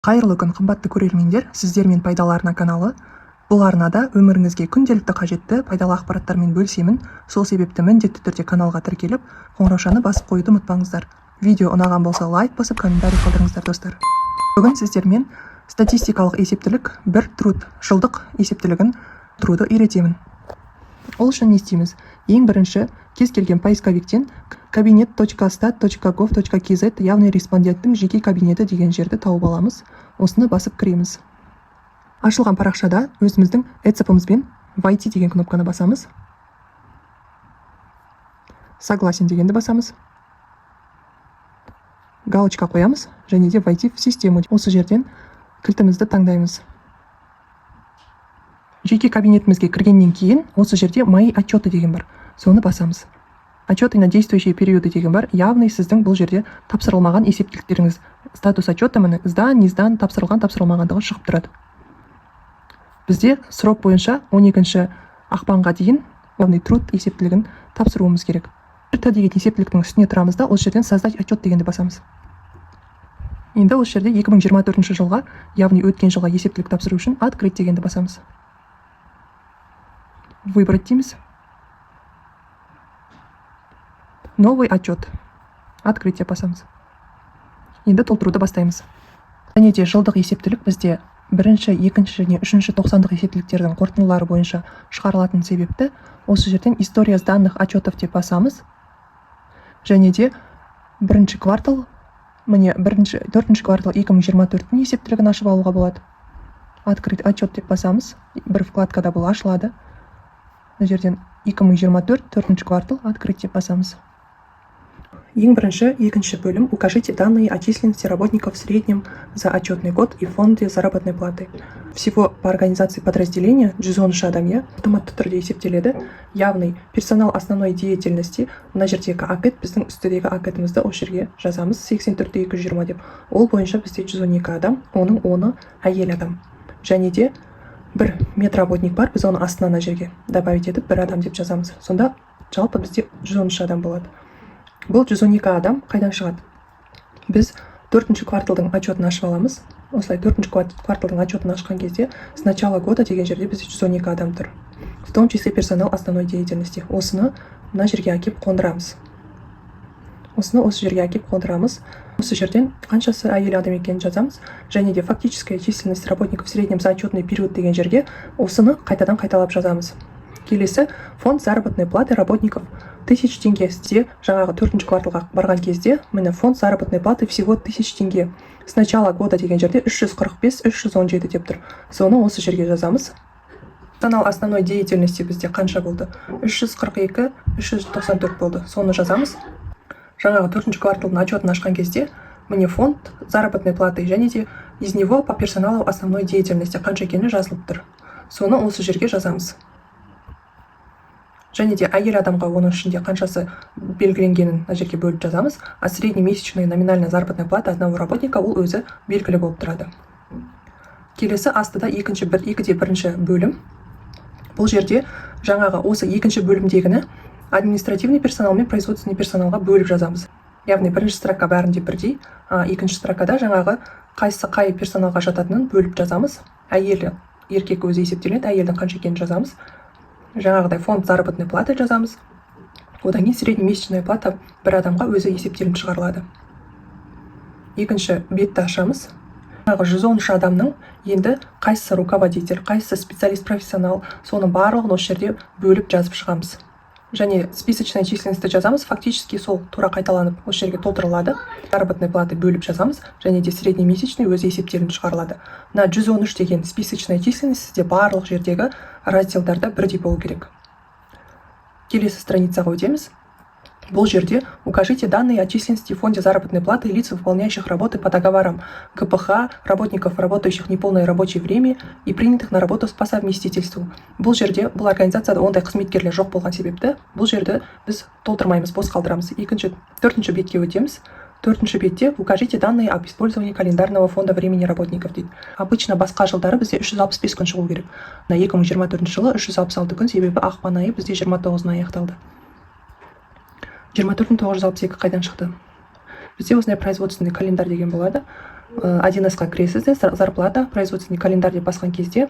Қайырлы күн, қымбатты көрермендер, сіздермен пайдалы арна каналы. Бұл арнада өміріңізге күнделікті қажетті пайдалы ақпараттармен бөлісемін. Сол себепті міндетті түрде каналға тіркеліп, қоңыраушаны басып қоюды ұмытпаңыздар. Видео ұнаған болса лайк басып, комментарий қалдырыңыздар, достар. Бүгін сіздермен статистикалық есептілік бір труд, жылдық есептілігін труды үйретемін. Ол үшін не істейміз? Ең бірінші, кез келген поисковиктен kabinet.stat.gov.kz явный респонденттің жеке кабинеті деген жерді тауып аламыз. Осыны басып кіреміз. Ашылған парақшада өзіміздің эцепімізбен войти деген кнопканы басамыз. Согласен дегенді басамыз. Галочка қоямыз және де войти в систему. Осы жерден кілтімізді таңдаймыз. Жеке кабинетімізге кіргеннен кейін осы жерде мои отчеты деген бар. Соны басамыз. Отчеты на действующие периоды деген бар. Явный сіздің бұл жерде тапсырылмаған есептіліктеріңіз. Статус отчета міне сдан, не сдан, тапсырылған, тапсырылмағандығы шығып тұрады. Бізде срок бойынша 12 ақпанға дейін главный труд есептілігін тапсыруымыз керек. Бір деген есептіліктің үстіне тұрамыз да, осы жерден создать отчет дегенді басамыз. Енді осы жерде 2024 жылға, яғни өткен жылға есептілік тапсыру үшін открыть дегенді басамыз. Выбрать дейміз. Новый отчет. Открытие басамыз. Енді толтыруды бастаймыз. Және де жылдық есептілік бізде бірінші, екінші және үшінші тоқсандық есептіліктердің қорытындылары бойынша шығарылатын себепті осы жерден история сданных отчетов деп басамыз. Және де бірінші квартал, міне төртінші квартал 2024 есептілігін ашып алуға болады. Открыть отчет деп басамыз. Бір вкладкада бұл ашылады. Мына жерден 2024 төртінші квартал открыть деп басамыз. Ең бірінші, екінші бөлім. Укажите данные о численности работников в среднем за отчетный год и фонде заработной платы. Всего по организации подразделения 113 адам автоматты түрде есептеледі. Явный персонал основной деятельности. Мына жердегі акет, біздің үстідегі акетімізді осы жерге жазамыз 84-220 деп. Ол бойынша бізде 112 адам, оның 10 әйел адам. Және де бір медработник бар, біз оны астына жерге добавить етіп бір адам деп жазамыз. Сонда жалпы бізде 113 адам болады. Бұл 112 адам қайдан шығады? Біз 4-ші кварталдың отчетін ашып аламыз. Осылай 4-ші кварталдың отчетін ашқан кезде с начала года деген жерде бізде 112 адам тұр. В том числе персонал основной деятельности. Осыны мына жерге әкеп қондырамыз. Осы жерден қаншасы әйел адам екенін жазамыз. Және де фактическая численность работников в среднем за отчетный период деген жерге осыны қайтадан қайталап жазамыз. Келесі фонд заработной платы работников 1000 теңге. Сізде жаңағы 4-ші кварталға барған кезде міне фонд заработной платы всего 1000 теңге. С начала года деген жерде 345-317 деп тұр. Соны осы жерге жазамыз. Персонал основной деятельности бізде қанша болды? 342-394 болды. Соны жазамыз. Жаңағы 4-ші кварталдың отчетін ашқан кезде міне фонд заработной платы және де из него по персоналу основной деятельности қанша екені жазылып тұр. Соны осы жерге жазамыз. Және де әйел адамға оның ішінде қаншасы белгіленгенін мына жерге бөліп жазамыз. А среднемесячная номинальная заработная плата одного работника ол өзі белгілі болып тұрады. Келесі астыда екіде бірінші бөлім. Бұл жерде жаңағы осы екінші бөлімдегіні административный персонал мен производственный персоналға бөліп жазамыз. Яғни бірінші строка бәрінде бірдей, екінші строкада жаңағы қай персоналға жататынын бөліп жазамыз. Әйел, еркек өзі есептелінеді, әйелдің қанша екенін жазамыз. Жаңағыдай фонд заработной платы жазамыз. Одан кейін среднемесячная плата бір адамға өзі есептелініп шығарылады. Екінші бетті ашамыз. Жаңағы 113 адамның енді қайсысы руководитель, қайсысы специалист профессионал, соны барлығын осы жерде бөліп жазып шығамыз. Және списочная численностьті жазамыз, фактически сол тура қайталанып осы жерге толтырылады. Заработной платы бөліп жазамыз, және де среднемесячный өзі есептелініп шығарылады. На 113 деген списочная численность сізде барлық жердегі разделдарда бірдей болу керек. Келесі страницаға өтеміз. Бұл жерде укажите данные о численности в фонде заработной платы лиц, выполняющих работы по договорам КПХ, работников, работающих неполное рабочее время и принятых на работу по совместительству. Бұл жерде, бұл организацияда ондай қызметкерлер жоқ болған себепті, бұл жерді біз толтырмаймыз, бос қалдырамыз. Төртінші бетке өтеміз. Төртінші бетте укажите данные об использовании календарного фонда времени работников дейді. Обычно басқа жылдары бізде 365 күн шығу керек. На 2024 жылы 366 күн, себебі ақпан айы бізде 29-на аяқталды. 24-962 қайдан шықты? Бізде осындай производственный календарь деген болады. 1С-қа кіресіз де зарплата, производственный календарь деп басқан кезде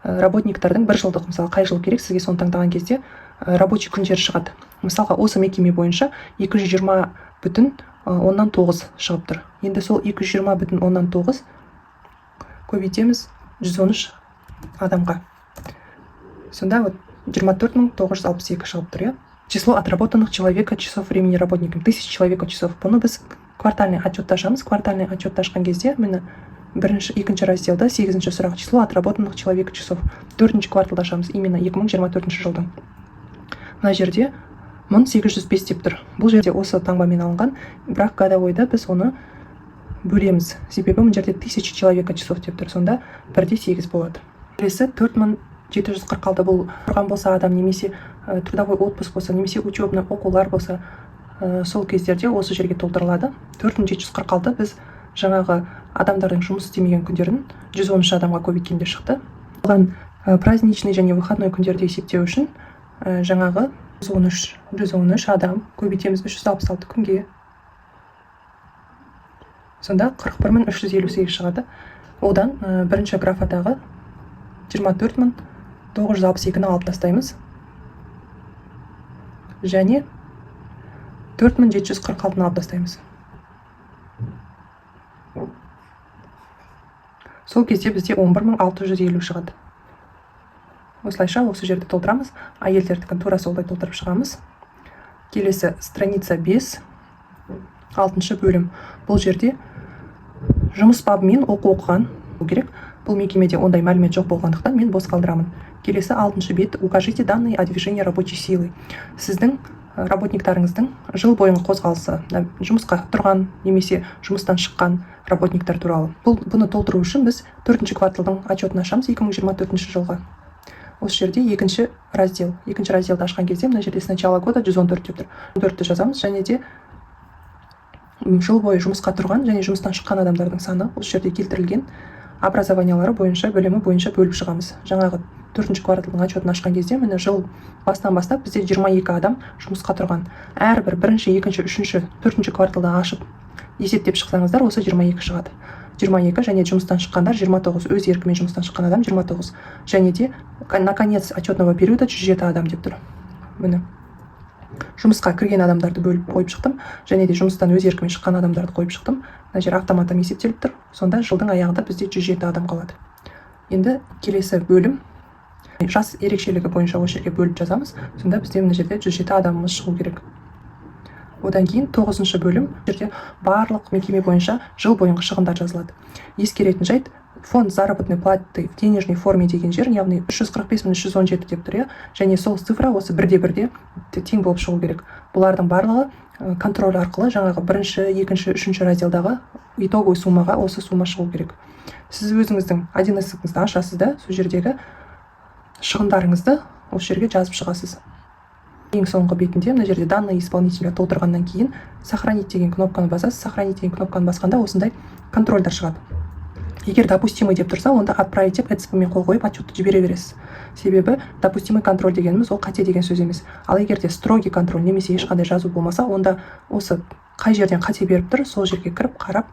работниктардың бір жылдық, мысалы қай жыл керек сізге соны таңдаған кезде рабочий күндері шығады. Мысалға осы мекеме бойынша 220,9 шығып тұр. Енді сол 220,9 көбейтеміз 113 адамға. Сонда 24,962 шығып тұр, иә? Число отработанных человека часов времени работникам 1000 человека часов. Бұны біз квартальный отчетта ашамыз. Квартальный отчетта ашқан кезде міне екінші разделда 8-ші сұрақ число отработанных человека часов. 4-ші кварталда ашамыз, именно 2024 жылдың. Мына жерде 1805 деп тұр. Бұл жерде осы таңбамен алынған, бірақ годовойда біз оны бөлеміз. Себебі мына жерде 1000 человека часов деп тұр. Сонда 1/8 болады. Келесі 4746 бұл тұрған болса адам, немесе трудовой отпуск болса, немесе учебный оқулар болса, сол кездерде осы жерге толтырылады. 4746 біз жаңағы адамдардың жұмыс істемеген күндерін 113 адамға көбейткенде шықты. Оған праздничный және выходной күндерді есептеу үшін жаңағы 113 адам көбейтеміз 366 күнге. Сонда 41358 шығады. Одан бірінші графадағы 24962-ні алып тастаймыз. Және 4746-ны алып тастаймыз. Сол кезде бізде 11650 шығады. Осылайша осы жерді толтырамыз. Әйелдердікін тура солдай толтырып шығамыз. Келесі страница 5, 6-шы бөлім. Бұл жерде жұмыс бабымен оқыған керек. Бұл мекемеде ондай мәлімет жоқ болғандықтан мен бос қалдырамын. Келесі 6-шы бет. Укажите данные о движении рабочей силы. Сіздің работниктарыңыздың жыл бойынғы қозғалысы, жұмысқа тұрған немесе жұмыстан шыққан работниктар туралы. Бұны толтыру үшін біз 4-ші кварталдың отчетін ашамыз 2024 жылға. Осы жерде екінші раздел. Екінші разделді ашқан кезде мына жерде с начала года 114 деп тұр. 14-ті жазамыз, және де жыл бойы жұмысқа тұрған және жұмыстан шыққан адамдардың саны осы жерде келтірілген, образованиялары бойынша, білімі бойынша бөліп шығамыз. Жаңағы 4-ші кварталдың отчетін ашқан кезде міне жыл бастан бастап бізде 22 адам жұмысқа тұрған. Әрбір 1-ші, 2-ші, 3-ші, 4-ші кварталда ашып есептеп шықсаңыздар, осы 22 шығады. 22 және жұмыстан шыққандар 29, өз еркімен жұмыстан шыққан адам 29. Және де на конец отчетного периода 107 адам деп тұр. Міне жұмысқа кірген адамдарды бөліп қойып шықтым, және де жұмыстан өз еркімен шыққан адамдарды қойып шықтым. Мына жер автоматтан есептеліп тұр. Сонда жылдың аяғында бізде 107 адам қалады. Енді келесі бөлім жас ерекшелігі бойынша осы жерге бөліп жазамыз. Сонда бізде мына жерде 107 адамымыз шығу керек. Одан кейін 9-шы бөлім жерде барлық мекеме бойынша жыл бойынғы шығындар жазылады. Ескеретін жайт, фонд заработной платы в денежной форме деген жер яғни 345.317 деп тұр, және сол цифра осы 1/1 тең болып шығу керек. Бұлардың барлығы контроль арқылы жаңағы 1-ші, 2-ші, 3-ші разделдағы итоговый суммаға осы сумма шығу керек. Сіз өзіңіздің 1С-іңізді ашасыз да, сол жердегі шығындарыңызды осы жерге жазып шығасыз. Ең соңғы бетінде мына жерде данные исполнителя толтырғаннан кейін сохранить деген кнопканы басасыз. Сохранить деген кнопканы басқанда осындай контрольдар шығады. Егер допустимый деп тұрса, онда отправить деп эцпмен қол қойып отчетты жібере бересіз. Себебі допустимый контроль дегеніміз ол қате деген сөз емес. Ал егер де строгий контроль немесе ешқандай жазу болмаса, онда осы қай жерден қате беріп тұр, сол жерге кіріп қарап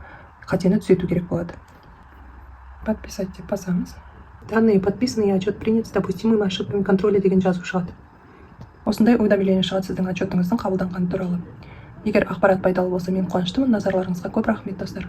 қатені түзету керек болады. Подписать деп басамыз. Данные подписаны, отчет принят с допустимыми ошибками контроля деген жазу шығады. Осындай уведомление шығады сіздің отчетыңыздың қабылданғаны туралы. Егер ақпарат пайдалы болса, мен қуаныштымын. Назарларыңызға көп рахмет, достар.